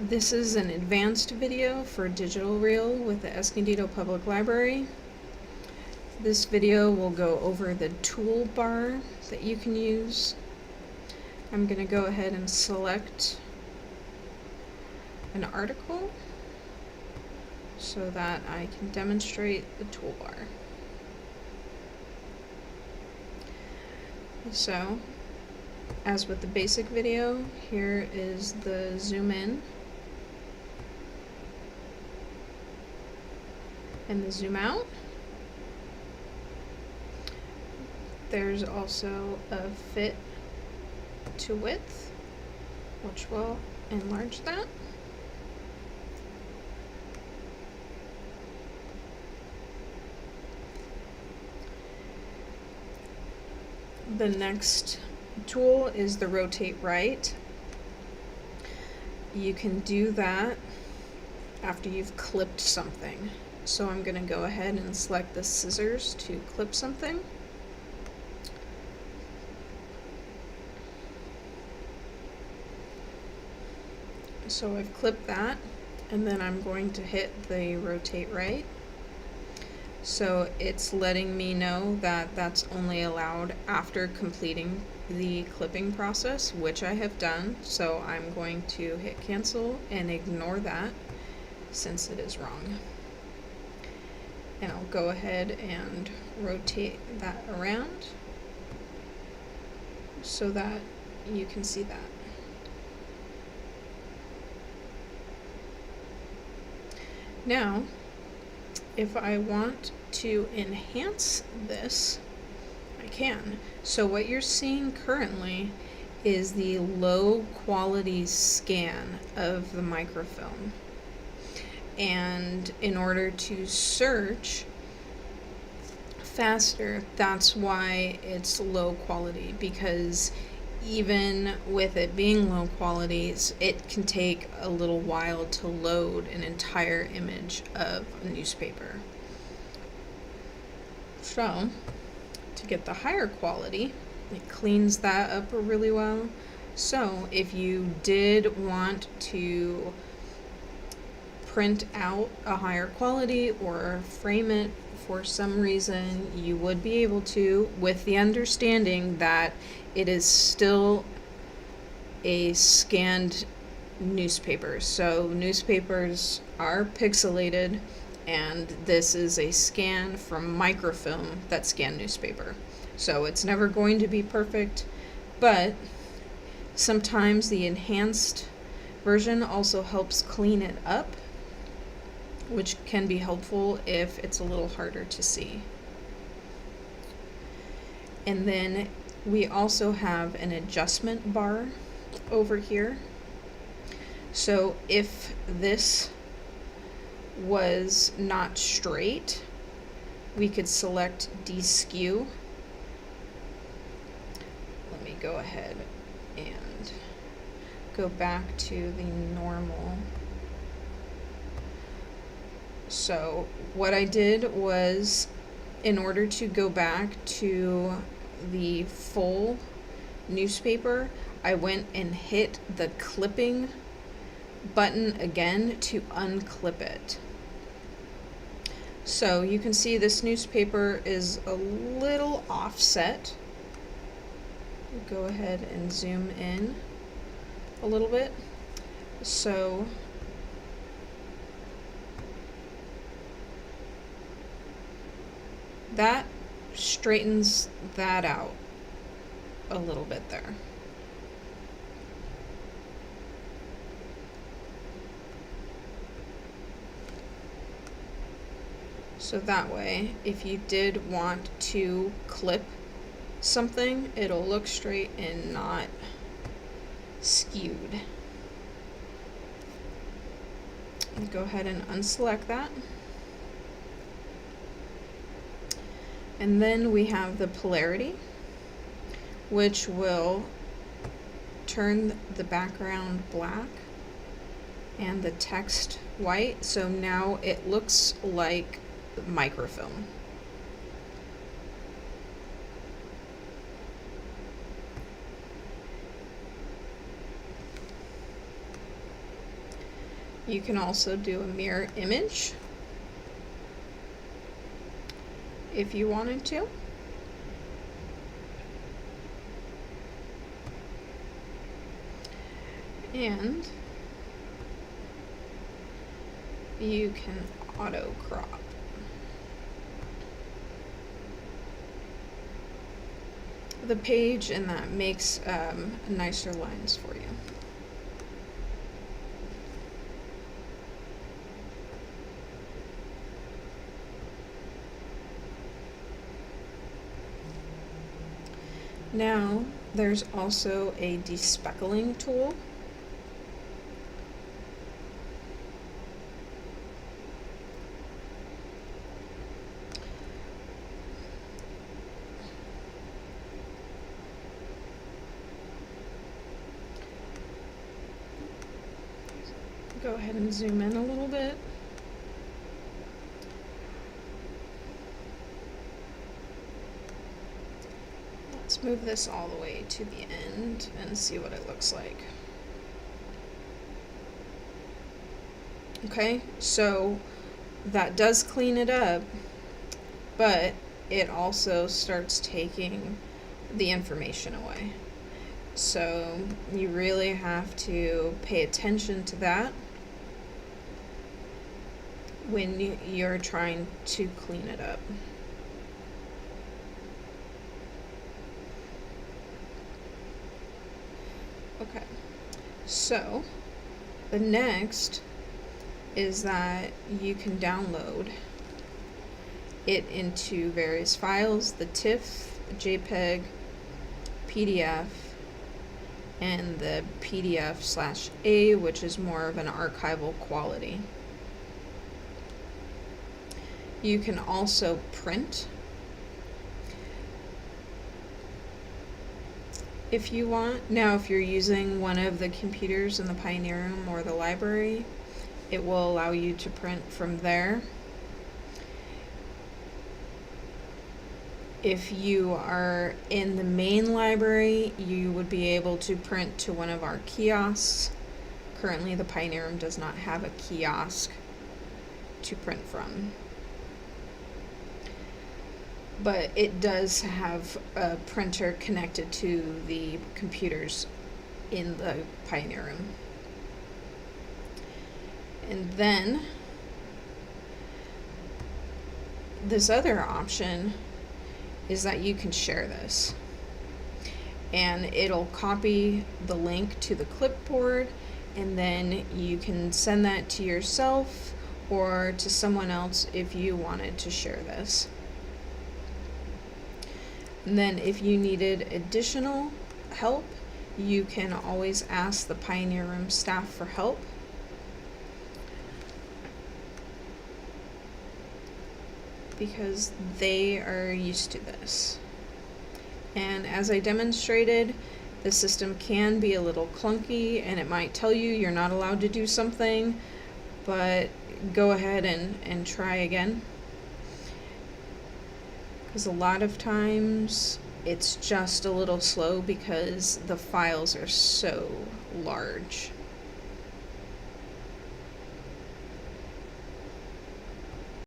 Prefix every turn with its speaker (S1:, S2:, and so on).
S1: This is an advanced video for digital reel with the Escondido Public Library. This video will go over the toolbar that you can use. I'm going to go ahead and select an article so that I can demonstrate the toolbar. So, as with the basic video, here is the zoom in and the zoom out. There's also a fit to width, which will enlarge that. The next tool is the rotate right. You can do that after you've clipped something. So I'm going to go ahead and select the scissors to clip something. So I've clipped that, and then I'm going to hit the rotate right. So it's letting me know that that's only allowed after completing the clipping process, which I have done. So I'm going to hit cancel and ignore that since it is wrong. And I'll go ahead and rotate that around so that you can see that. Now, if I want to enhance this, I can. So what you're seeing currently is the low quality scan of the microfilm. And in order to search faster, that's why it's low quality, because even with it being low quality, it can take a little while to load an entire image of a newspaper. So, to get the higher quality, it cleans that up really well. So, if you did want to print out a higher quality or frame it for some reason, you would be able to, with the understanding that it is still a scanned newspaper. So newspapers are pixelated, and this is a scan from microfilm that scanned newspaper. So it's never going to be perfect, but sometimes the enhanced version also helps clean it up, which can be helpful if it's a little harder to see. And then we also have an adjustment bar over here. So if this was not straight, we could select deskew. Let me go ahead and go back to the normal. So what I did was, in order to go back to the full newspaper, I went and hit the clipping button again to unclip it. So you can see this newspaper is a little offset. Go ahead and zoom in a little bit. So that straightens that out a little bit there. So that way, if you did want to clip something, it'll look straight and not skewed. Go ahead and unselect that. And then we have the polarity, which will turn the background black and the text white. So now it looks like microfilm. You can also do a mirror image if you wanted to. And you can auto crop. The page, and that makes nicer lines for you. Now, there's also a despeckling tool. Go ahead and zoom in a little bit. Let's move this all the way to the end and see what it looks like. Okay, so that does clean it up, but it also starts taking the information away. So you really have to pay attention to that when you're trying to clean it up. Okay, so the next is that you can download it into various files, the TIFF, JPEG, PDF, and the PDF/A, which is more of an archival quality. You can also print if you want. Now, if you're using one of the computers in the Pioneer Room or the library, it will allow you to print from there. If you are in the main library, you would be able to print to one of our kiosks. Currently, the Pioneer Room does not have a kiosk to print from, but it does have a printer connected to the computers in the Pioneer Room. And then this other option is that you can share this, and it'll copy the link to the clipboard, and then you can send that to yourself or to someone else if you wanted to share this. And then if you needed additional help, you can always ask the Pioneer Room staff for help. Because they are used to this. And as I demonstrated, the system can be a little clunky, and it might tell you you're not allowed to do something, but go ahead and try again. Because a lot of times it's just a little slow because the files are so large.